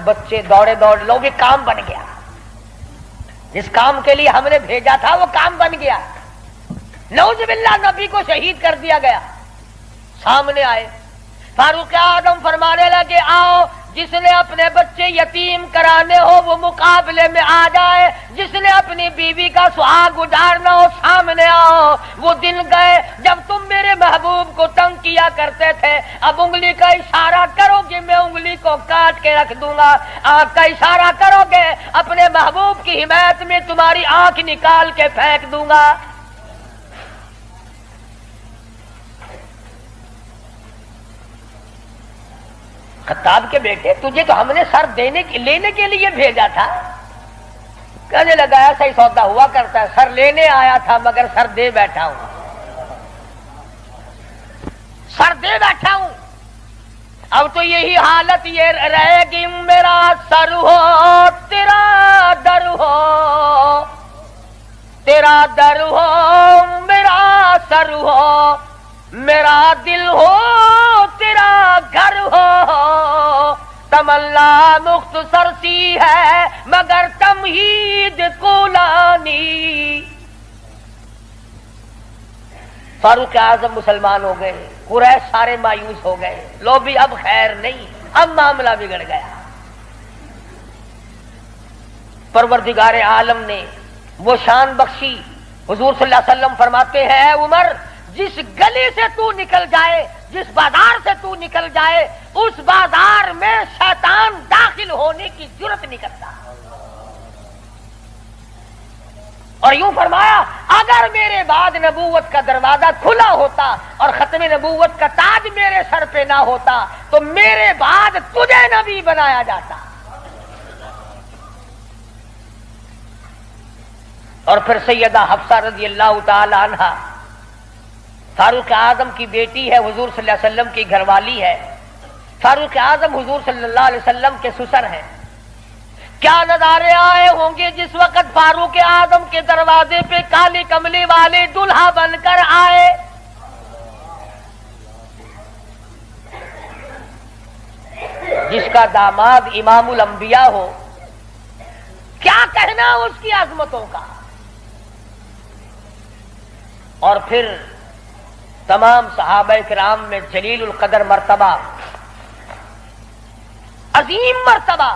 بچے دوڑے دوڑ لو بھی کام بن گیا، جس کام کے لیے ہم نے بھیجا تھا وہ کام بن گیا۔ نعوذ باللہ نبی کو شہید کر دیا گیا۔ سامنے آئے فاروق اعظم فرمانے لگے آؤ، جس نے اپنے بچے یتیم کرانے ہو وہ مقابلے میں آ جائے، جس نے اپنی بیوی کا سہاگ اجارنا ہو سامنے آؤ۔ وہ دن گئے جب تم میرے محبوب کو تنگ کیا کرتے تھے، اب انگلی کا اشارہ کرو گے میں انگلی کو کاٹ کے رکھ دوں گا، آنکھ کا اشارہ کرو گے اپنے محبوب کی حمایت میں تمہاری آنکھ نکال کے پھینک دوں گا۔ خطاب کے بیٹے تجھے تو ہم نے سر لینے کے لیے بھیجا تھا۔ کہنے لگا ایسا ہی سودا ہوا کرتا ہے، سر لینے آیا تھا مگر سر دے بیٹھا ہوں، سر دے بیٹھا ہوں۔ اب تو یہی حالت یہ رہے گی، میرا سر ہو تیرا در ہو، تیرا در ہو میرا سر ہو، میرا دل ہو تیرا گھر ہو، تمنا مختصر سی ہے مگر تمہید کولانی۔ فاروق اعظم مسلمان ہو گئے، قریش سارے مایوس ہو گئے، لو بھی اب خیر نہیں، اب معاملہ بگڑ گیا۔ پروردگار عالم نے وہ شان بخشی، حضور صلی اللہ علیہ وسلم فرماتے ہیں اے عمر، جس گلی سے تو نکل جائے، جس بازار سے تو نکل جائے، اس بازار میں شیطان داخل ہونے کی جرت نہیں کرتا۔ اور یوں فرمایا اگر میرے بعد نبوت کا دروازہ کھلا ہوتا اور ختم نبوت کا تاج میرے سر پہ نہ ہوتا تو میرے بعد تجھے نبی بنایا جاتا۔ اور پھر سیدہ حفصہ رضی اللہ تعالی عنہا فاروق اعظم کی بیٹی ہے، حضور صلی اللہ علیہ وسلم کی گھر والی ہے۔ فاروق اعظم حضور صلی اللہ علیہ وسلم کے سسر ہیں۔ کیا نظارے آئے ہوں گے جس وقت فاروق اعظم کے دروازے پہ کالی کملی والے دلہا بن کر آئے۔ جس کا داماد امام الانبیاء ہو، کیا کہنا اس کی عظمتوں کا۔ اور پھر تمام صحابہ کرام میں جلیل القدر مرتبہ، عظیم مرتبہ،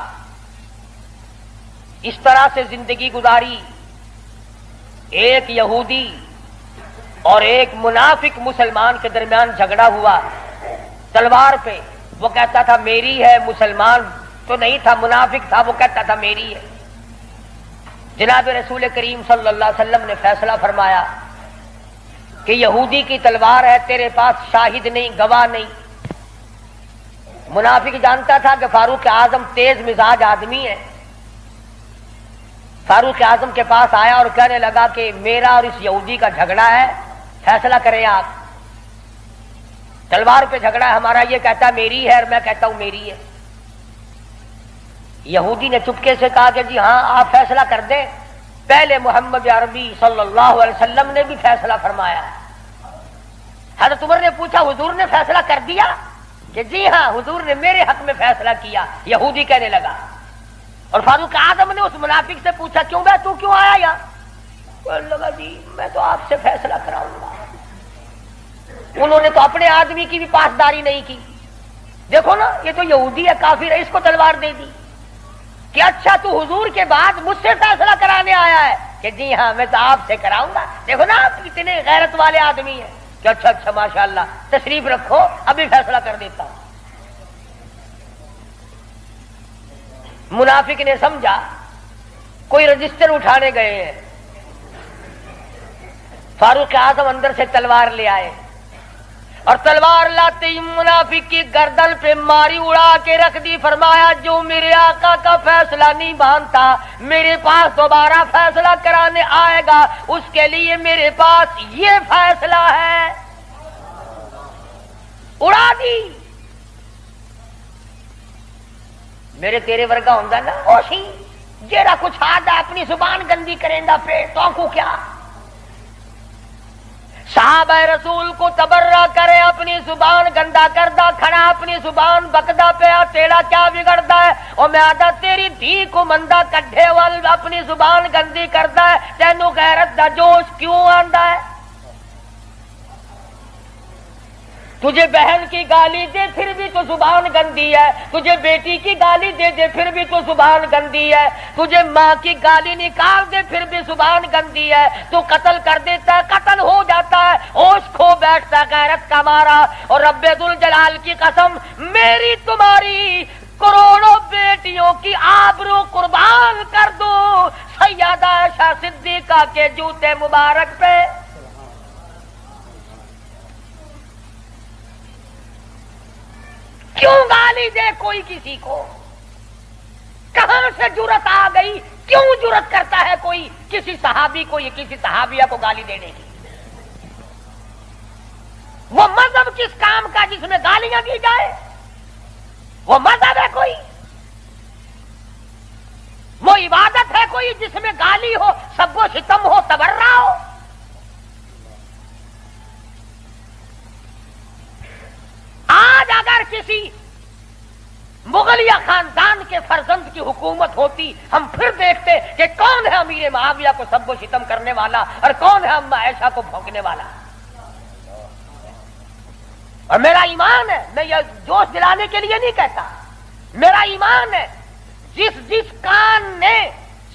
اس طرح سے زندگی گزاری۔ ایک یہودی اور ایک منافق مسلمان کے درمیان جھگڑا ہوا تلوار پہ، وہ کہتا تھا میری ہے، مسلمان تو نہیں تھا، منافق تھا، وہ کہتا تھا میری ہے۔ جناب رسول کریم صلی اللہ علیہ وسلم نے فیصلہ فرمایا کہ یہودی کی تلوار ہے، تیرے پاس شاہد نہیں، گواہ نہیں۔ منافق جانتا تھا کہ فاروق اعظم تیز مزاج آدمی ہے، فاروق اعظم کے پاس آیا اور کہنے لگا کہ میرا اور اس یہودی کا جھگڑا ہے، فیصلہ کریں آپ۔ تلوار پہ جھگڑا ہے ہمارا، یہ کہتا ہے میری ہے اور میں کہتا ہوں میری ہے۔ یہودی نے چپکے سے کہا کہ جی ہاں آپ فیصلہ کر دیں، پہلے محمد عربی صلی اللہ علیہ وسلم نے بھی فیصلہ فرمایا ہے۔ حضرت عمر نے پوچھا حضور نے فیصلہ کر دیا؟ کہ جی ہاں حضور نے میرے حق میں فیصلہ کیا۔ یہودی کہنے لگا، اور فاروق اعظم نے اس منافق سے پوچھا کیوں بھائی تو کیوں آیا یہاں؟ کہنے لگا جی میں تو آپ سے فیصلہ کراؤں گا۔ انہوں نے تو اپنے آدمی کی بھی پاسداری نہیں کی۔ دیکھو نا یہ تو یہودی ہے، کافر ہے، اس کو تلوار دے دی کہ اچھا تو حضور کے بعد مجھ سے فیصلہ کرانے آیا ہے؟ کہ جی ہاں میں تو آپ سے کراؤں گا۔ دیکھو نا آپ کتنے غیرت والے آدمی ہیں کہ اچھا اچھا ماشاءاللہ تشریف رکھو ابھی فیصلہ کر دیتا ہوں۔ منافق نے سمجھا کوئی رجسٹر اٹھانے گئے ہیں، فاروق اعظم اندر سے تلوار لے آئے اور تلوار لاتے ہی منافق کی گردن پہ ماری، اڑا کے رکھ دی۔ فرمایا جو میرے آقا کا فیصلہ نہیں مانتا میرے پاس دوبارہ فیصلہ کرانے آئے گا، اس کے لیے میرے پاس یہ فیصلہ ہے۔ اڑا دی۔ میرے تیرے ورگا ہوندا نا اوشی جیڑا کچھ آدھا اپنی زبان گندی کریندا پہ تو کو کیا۔ صحابہ رسول کو تبرہ کرے، اپنی زبان گندا کردہ کھڑا، اپنی زبان بکدا پیا، تیرا کیا بگڑتا ہے؟ اور میں آدھا تیری دھی کو مندہ کڈھے وال اپنی زبان گندی کرتا ہے، تینوں غیرت دا جوش کیوں آندا ہے؟ تجھے بہن کی گالی دے پھر بھی تو زبان گندی ہے، تجھے بیٹی کی گالی دے دے پھر بھی تو زبان گندی ہے، تجھے ماں کی گالی نکال دے پھر بھی زبان گندی ہے، تو قتل کر دیتا ہے، قتل ہو جاتا ہے، ہوش کھو بیٹھتا ہے غیرت کا مارا۔ اور رب ذوالجلال کی قسم، میری تمہاری کروڑوں بیٹیوں کی آبرو قربان کر دو سیدہ عائشہ صدیقہ کے جوتے مبارک پہ۔ کیوں گالی دے کوئی کسی کو؟ کہاں سے جرت آ گئی؟ کیوں جرت کرتا ہے کوئی کسی صحابی کو یا کسی صحابیہ کو گالی دینے کی؟ وہ مذہب کس کام کا جس میں گالیاں دی جائے؟ وہ مذہب ہے کوئی؟ وہ عبادت ہے کوئی جس میں گالی ہو، سب و ستم ہو، تبرہ ہو؟ آج اگر کسی مغلیہ خاندان کے فرزند کی حکومت ہوتی، ہم پھر دیکھتے کہ کون ہے امیر معاویہ کو سب و ستم کرنے والا اور کون ہے اما عائشہ کو بھونکنے والا۔ اور میرا ایمان ہے، میں یہ جوش دلانے کے لیے نہیں کہتا، میرا ایمان ہے جس کان نے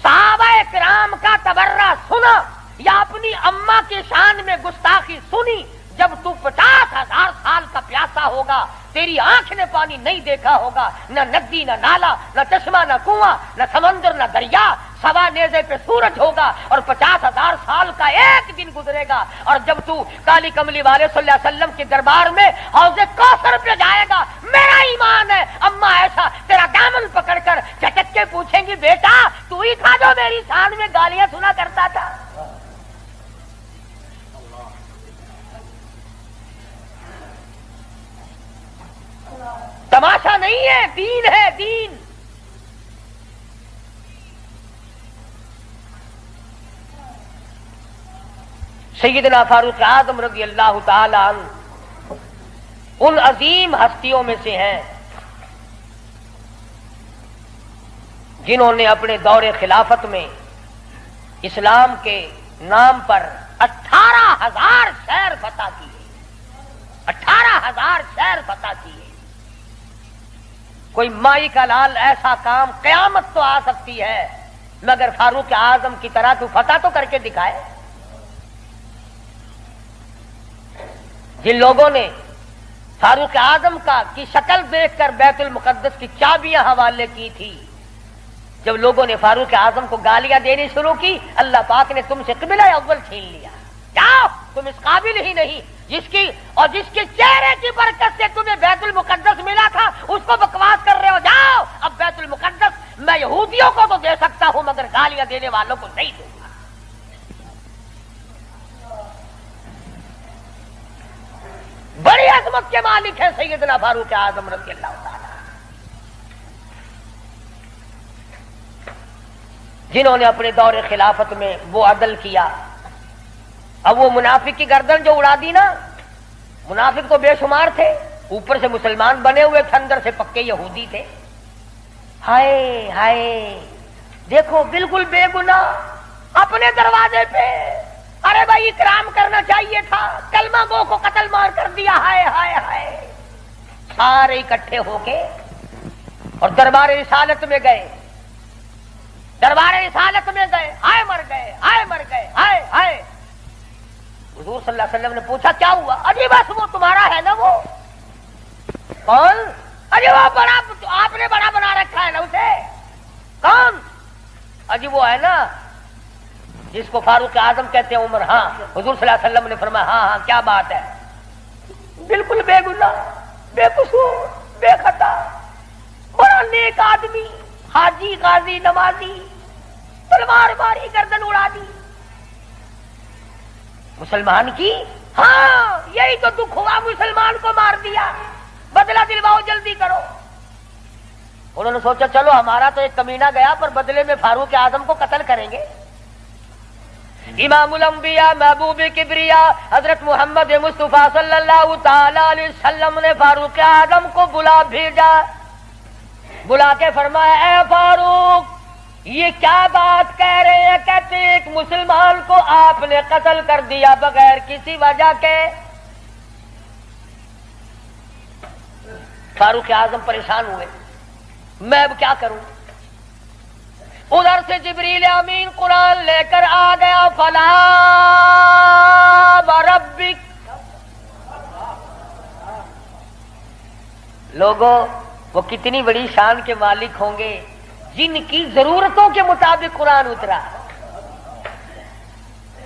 صحابہ کرام کا تبرہ سنا یا اپنی اما کی شان میں گستاخی سنی، جب تو 50,000 سال کا پیاسا ہوگا، تیری آنکھ نے پانی نہیں دیکھا ہوگا، نہ ندی نہ نالا نہ چشمہ نہ کنواں نہ سمندر نہ دریا، سوا نیزے پہ سورج ہوگا اور 50,000 سال کا ایک دن گزرے گا، اور جب تو کالی کملی والے صلی اللہ علیہ وسلم کے دربار میں حوض کوثر پہ جائے گا، میرا ایمان ہے اما ایسا تیرا دامن پکڑ کر چٹک کے پوچھیں گی، بیٹا تو ہی تھا جو میری شان میں گالیاں سنا کرتا تھا۔ تماشا نہیں ہے، دین ہے، دین۔ سیدنا فاروق اعظم رضی اللہ تعالی عنہ ان عظیم ہستیوں میں سے ہیں جنہوں نے اپنے دور خلافت میں اسلام کے نام پر 18,000 شہر فتح کیے، 18,000 شہر فتح کیے۔ کوئی مائی کا لال ایسا کام، قیامت تو آ سکتی ہے مگر فاروق اعظم کی طرح تو فتح تو کر کے دکھائے۔ جن لوگوں نے فاروق اعظم کی شکل دیکھ کر بیت المقدس کی چابیاں حوالے کی تھی، جب لوگوں نے فاروق اعظم کو گالیاں دینی شروع کی، اللہ پاک نے تم سے قبلہ اول چھین لیا، جاؤ تم اس قابل ہی نہیں، جس کے چہرے کی برکت سے تمہیں بیت المقدس ملا تھا اس کو بکواس کر رہے ہو، جاؤ اب بیت المقدس میں یہودیوں کو تو دے سکتا ہوں مگر گالیاں دینے والوں کو نہیں دوں گا۔ بڑی عظمت کے مالک ہیں سیدنا فاروق اعظم رضی اللہ تعالی، جنہوں نے اپنے دور خلافت میں وہ عدل کیا۔ اب وہ منافق کی گردن جو اڑا دی نا، منافق تو بے شمار تھے، اوپر سے مسلمان بنے ہوئے تھے، اندر سے پکے یہودی تھے۔ ہائے ہائے دیکھو، بالکل بے گناہ اپنے دروازے پہ، ارے بھائی اکرام کرنا چاہیے تھا، کلمہ گو کو قتل مار کر دیا، ہائے ہائے ہائے۔ سارے اکٹھے ہو کے اور دربار رسالت میں گئے، دربار رسالت میں گئے، ہائے مر گئے، ہائے مر گئے، ہائے ہائے۔ حضور صلی اللہ علیہ وسلم نے پوچھا کیا ہوا؟ اجی بس وہ تمہارا ہے نا، وہ کون؟ اجی وہ بڑا، آپ نے بڑا بنا رکھا ہے نا اسے، کون؟ اجی وہ ہے نا جس کو فاروق اعظم کہتے ہیں، عمر۔ ہاں حضور صلی اللہ علیہ وسلم نے فرمایا ہاں ہاں کیا بات ہے، بالکل بے گناہ، بے قصور، بے خطا، بڑا نیک آدمی، حاجی غازی نمازی، تلوار ماری گردن اڑا دی مسلمان کی۔ ہاں یہی تو دکھ ہوا، مسلمان کو مار دیا، بدلہ دلواؤ جلدی کرو۔ انہوں نے سوچا چلو ہمارا تو ایک کمینہ گیا، پر بدلے میں فاروق اعظم کو قتل کریں گے۔ امام الانبیاء محبوب کبریا حضرت محمد مصطفیٰ صلی اللہ تعالی علیہ وسلم نے فاروق اعظم کو بلا بھیجا، بلا کے فرمایا اے فاروق یہ کیا بات کہہ رہے ہیں؟ کہتے ہیں ایک مسلمان کو آپ نے قتل کر دیا بغیر کسی وجہ کے۔ فاروق اعظم پریشان ہوئے، میں اب کیا کروں؟ ادھر سے جبریل امین قرآن لے کر آ گیا، فلا وربک۔ لوگوں وہ کتنی بڑی شان کے مالک ہوں گے جن کی ضرورتوں کے مطابق قرآن اترا۔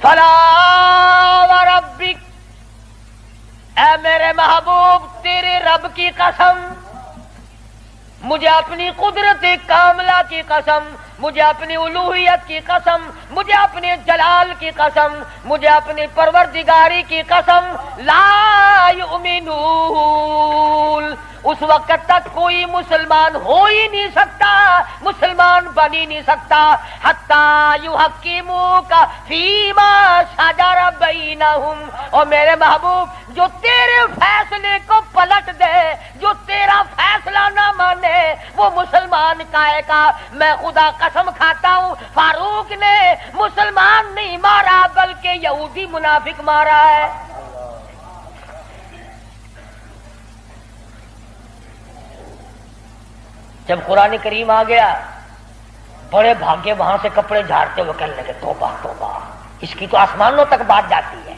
فلا وربک، اے میرے محبوب تیرے رب کی قسم، مجھے اپنی قدرت کاملہ کی قسم، مجھے اپنی الوہیت کی قسم، مجھے اپنے جلال کی قسم، مجھے اپنی پروردگاری کی قسم، لا یؤمنون، اس وقت تک کوئی مسلمان ہو ہی نہیں سکتا، مسلمان بن ہی نہیں سکتا، حتی یحکموک فیما شجر بینہم، اور میرے محبوب جو تیرے فیصلے کو پلٹ دے، جو تیرا فیصلہ نہ مانے وہ مسلمان کہے گا۔ میں خدا قسم کھاتا ہوں فاروق نے مسلمان نہیں مارا بلکہ یہودی منافق مارا ہے۔ جب قرآن کریم آ گیا بڑے بھاگے وہاں سے کپڑے جھاڑتے ہوئے کہنے لگے توبہ توبہ، اس کی تو آسمانوں تک بات جاتی ہے،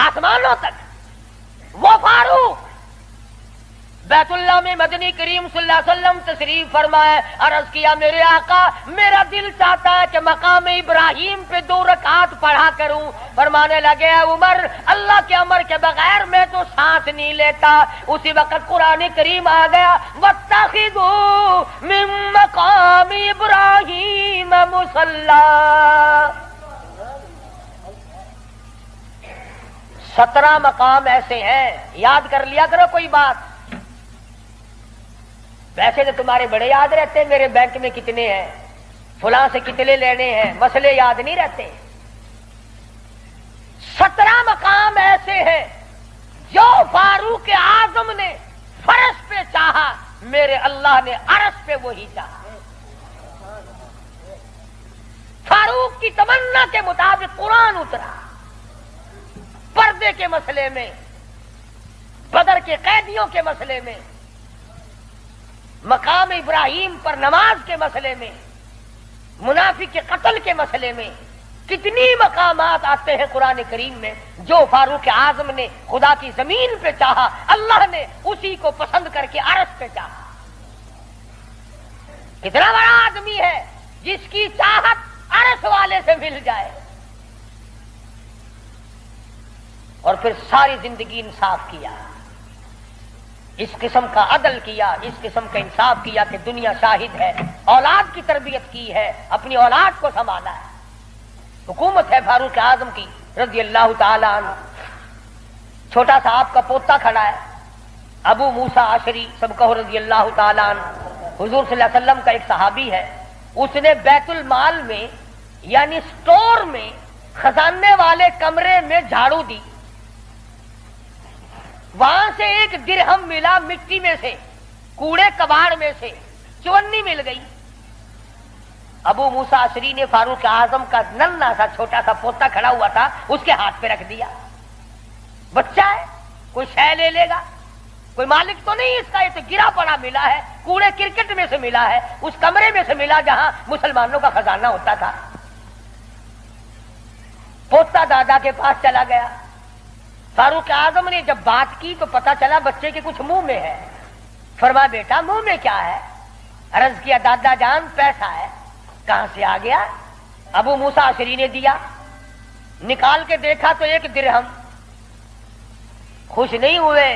آسمانوں تک۔ وہ فاروق بیت اللہ میں مدنی کریم صلی اللہ علیہ وسلم تشریف فرمائے، عرض کیا میرے آقا میرا دل چاہتا ہے کہ مقام ابراہیم پہ 2 رکعات پڑھا کروں۔ فرمانے لگے اے عمر اللہ کے امر کے بغیر میں تو سانس نہیں لیتا۔ اسی وقت قرآن کریم آ گیا واتخذوا من مقام ابراہیم مصلی، 17 مقام ایسے ہیں، یاد کر لیا کرو کوئی بات۔ ویسے تو تمہارے بڑے یاد رہتے ہیں میرے بینک میں کتنے ہیں، فلاں سے کتنے لینے ہیں، مسئلے یاد نہیں رہتے۔ 17 مقام ایسے ہیں جو فاروق اعظم نے فرش پہ چاہا، میرے اللہ نے عرش پہ وہی چاہا۔ فاروق کی تمنا کے مطابق قرآن اترا، پردے کے مسئلے میں، بدر کے قیدیوں کے مسئلے میں، مقام ابراہیم پر نماز کے مسئلے میں، منافق کے قتل کے مسئلے میں، کتنی مقامات آتے ہیں قرآن کریم میں جو فاروق اعظم نے خدا کی زمین پہ چاہا، اللہ نے اسی کو پسند کر کے عرش پہ چاہا۔ کتنا بڑا آدمی ہے جس کی چاہت عرش والے سے مل جائے، اور پھر ساری زندگی انصاف کیا، اس قسم کا عدل کیا، اس قسم کا انصاف کیا کہ دنیا شاہد ہے، اولاد کی تربیت کی ہے، اپنی اولاد کو سنبھالا ہے۔ حکومت ہے فاروق اعظم کی رضی اللہ تعالی عنہ۔ چھوٹا سا آپ کا پوتا کھڑا ہے ابو موسیٰ اشعری سب کہو رضی اللہ تعالی عنہ، حضور صلی اللہ علیہ وسلم کا ایک صحابی ہے، اس نے بیت المال میں یعنی سٹور میں خزانے والے کمرے میں جھاڑو دی، وہاں سے ایک درہم ملا مٹی میں سے، کوڑے کباڑ میں سے چونی مل گئی۔ ابو موسیٰ اشعری نے فاروق اعظم کا ننھا سا چھوٹا سا پوتا کھڑا ہوا تھا اس کے ہاتھ پہ رکھ دیا، بچہ ہے کوئی شے لے لے گا، کوئی مالک تو نہیں اس کا، یہ تو گرا پڑا ملا ہے، کوڑے کرکٹ میں سے ملا ہے، اس کمرے میں سے ملا جہاں مسلمانوں کا خزانہ ہوتا تھا۔ پوتا دادا کے پاس چلا گیا، فاروق اعظم نے جب بات کی تو پتا چلا بچے کے کچھ منہ میں ہے۔ فرمایا بیٹا منہ میں کیا ہے؟ عرض کیا دادا جان پیسہ ہے۔ کہاں سے آ گیا؟ ابو موسیٰ اشعری نے دیا، نکال کے دیکھا تو 1 درہم۔ خوش نہیں ہوئے،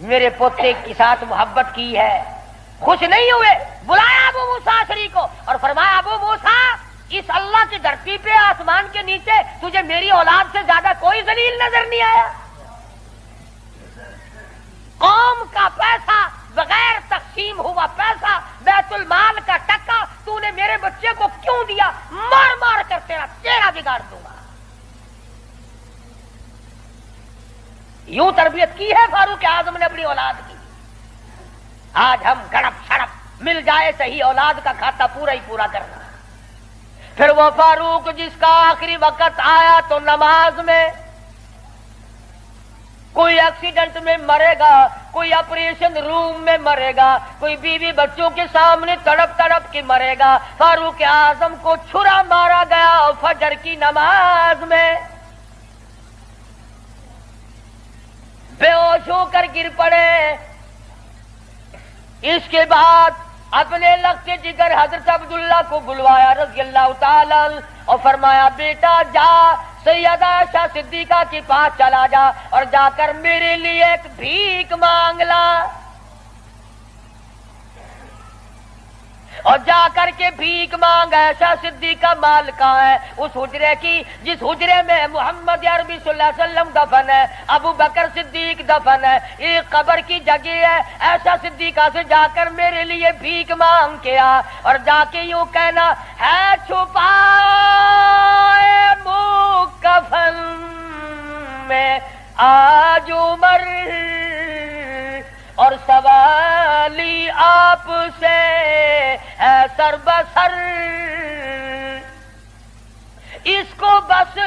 میرے پوتے کے ساتھ محبت کی ہے، خوش نہیں ہوئے، بلایا ابو موسیٰ اشعری کو اور فرمایا ابو موسیٰ اس اللہ کی دھرتی پہ آسمان کے نیچے تجھے میری اولاد سے زیادہ کوئی ذلیل نظر نہیں آیا؟ قوم کا پیسہ بغیر تقسیم ہوا پیسہ، بیت المال کا ٹکا تو نے میرے بچے کو کیوں دیا؟ مار مار کر تیرا یوں تربیت کی ہے فاروق اعظم نے اپنی اولاد کی. آج ہم گڑپ سڑپ مل جائے صحیح اولاد کا کھاتا پورا ہی پورا کرنا. پھر وہ فاروق جس کا آخری وقت آیا تو نماز میں کوئی ایکسیڈنٹ میں مرے گا, کوئی آپریشن روم میں مرے گا, کوئی بیوی بچوں کے سامنے تڑپ تڑپ کے مرے گا. فاروق اعظم کو چھرا مارا گیا فجر کی نماز میں, بے ہوش ہو کر گر پڑے. اس کے بعد اپنے لخت جگر حضرت عبداللہ کو بلوایا رضی اللہ تعالی اور فرمایا بیٹا جا سیدہ عائشہ صدیقہ کے پاس چلا جا اور جا کر میرے لیے ایک بھیک مانگ لا, اور جا کر کے بھیک مانگ. عائشہ صدیقہ مال کہاں ہے؟ اس حجرے کی جس حجرے میں محمد عربی صلی اللہ علیہ وسلم دفن ہے, ابو بکر صدیق دفن ہے, یہ قبر کی جگہ ہے. عائشہ صدیقہ سے جا کر میرے لیے بھیک مانگ کے آ, اور جا کے یوں کہنا ہے چھپائے کفن میں آج عمر, اور سوالی آپ سے ہے سر بسر, اس کو بس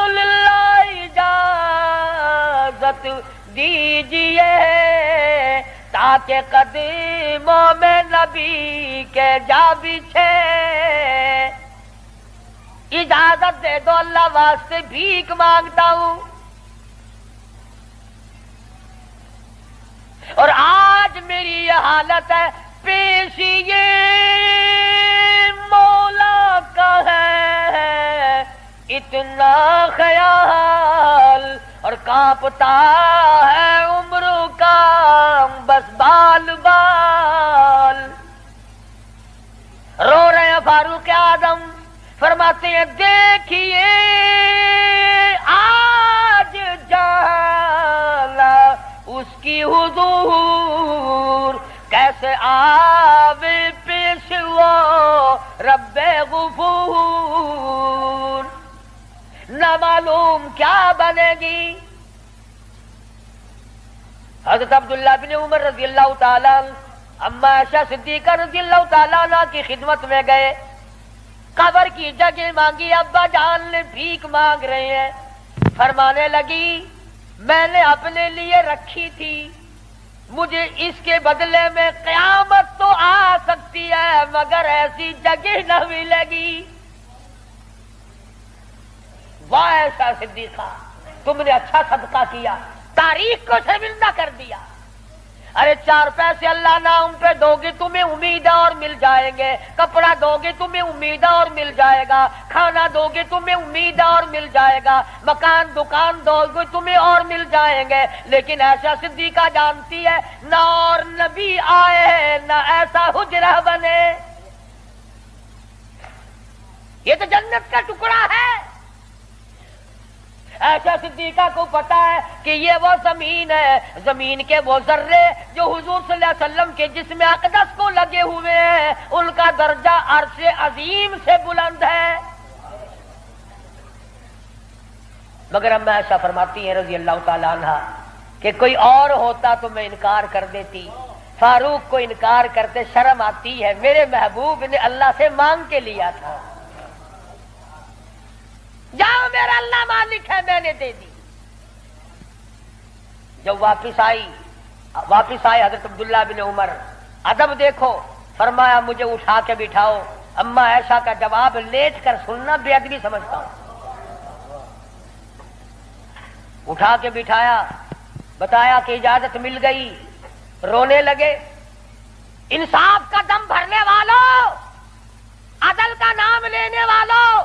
للہ اجازت دیجیے تاکہ قدموں میں نبی کے جا بچھے. اجازت دے دو اللہ واسطے بھیک مانگتا ہوں. اور آج میری یہ حالت ہے, پیش یہ مولا کا ہے اتنا خیال, اور کانپتا ہے عمر کا بس بال بال. رو رہے ہیں فاروق اعظم, فرماتے ہیں دیکھیے آج جانا اس کی حضور کیسے آوے پیش وہ رب غفور, نہ معلوم کیا بنے گی. حضرت عبداللہ بن عمر رضی اللہ تعالیٰ اما عائشہ صدیقہ رضی اللہ تعالیٰ عنہ کی خدمت میں گئے, قبر کی جگہ مانگی. ابا جان نے بھیک مانگ رہے ہیں. فرمانے لگی میں نے اپنے لیے رکھی تھی, مجھے اس کے بدلے میں قیامت تو آ سکتی ہے مگر ایسی جگہ نہ ملے گی. واہ عائشہ صدیقہ, تم نے اچھا صدقہ کیا, تاریخ کو شرمندہ کر دیا. ارے 4 پیسے اللہ نام پہ دو گے تمہیں امید اور مل جائیں گے, کپڑا دو گے تمہیں امید اور مل جائے گا, کھانا دو گے تمہیں امید اور مل جائے گا, مکان دکان دو گے تمہیں اور مل جائیں گے. لیکن عائشہ صدیقہ جانتی ہے نہ اور نبی آئے نہ ایسا حجرہ بنے. یہ تو جنت کا ٹکڑا ہے. عائشہ صدیقہ کو پتا ہے کہ یہ وہ زمین ہے, زمین کے وہ ذرے جو حضور صلی اللہ علیہ وسلم کے جسم اقدس کو لگے ہوئے ہیں, ان کا درجہ عرش عظیم سے بلند ہے. مگر اب عائشہ فرماتی ہے رضی اللہ تعالی عنہ کہ کوئی اور ہوتا تو میں انکار کر دیتی, فاروق کو انکار کرتے شرم آتی ہے, میرے محبوب نے اللہ سے مانگ کے لیا تھا. جاؤ میرا اللہ مالک ہے میں نے دے دی. جب واپس آئے حضرت عبداللہ بن عمر, ادب دیکھو, فرمایا مجھے اٹھا کے بٹھاؤ. اما عائشہ کا جواب لیٹ کر سننا بے ادبی سمجھتا ہوں. اٹھا کے بٹھایا, بتایا کہ اجازت مل گئی. رونے لگے. انصاف کا دم بھرنے والوں, عدل کا نام لینے والوں,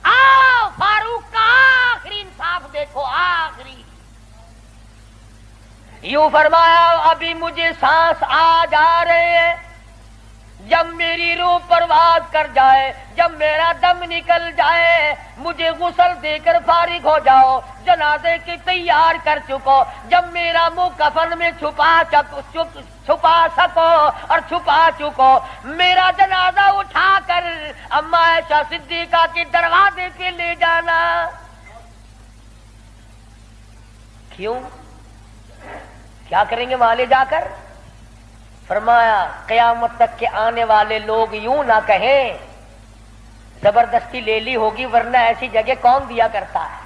آؤ فاروق کا آخری انصاف دیکھو. آخری یوں فرمایا ابھی مجھے سانس آ جا رہے ہیں, جب میری روح پرواز کر جائے, جب میرا دم نکل جائے, مجھے غسل دے کر فارغ ہو جاؤ. جنازے کی تیار کر چکو, جب میرا منہ کفن میں چھپا سکو اور چھپا چکو, میرا جنازہ اٹھا کر اما عائشہ صدیقہ کے دروازے پہ لے جانا. کیوں؟ کیا کریں گے وہاں لے جا کر؟ فرمایا قیامت تک کے آنے والے لوگ یوں نہ کہیں زبردستی لے لی ہوگی، ورنہ ایسی جگہ کون دیا کرتا ہے؟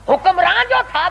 حکمران جو تھا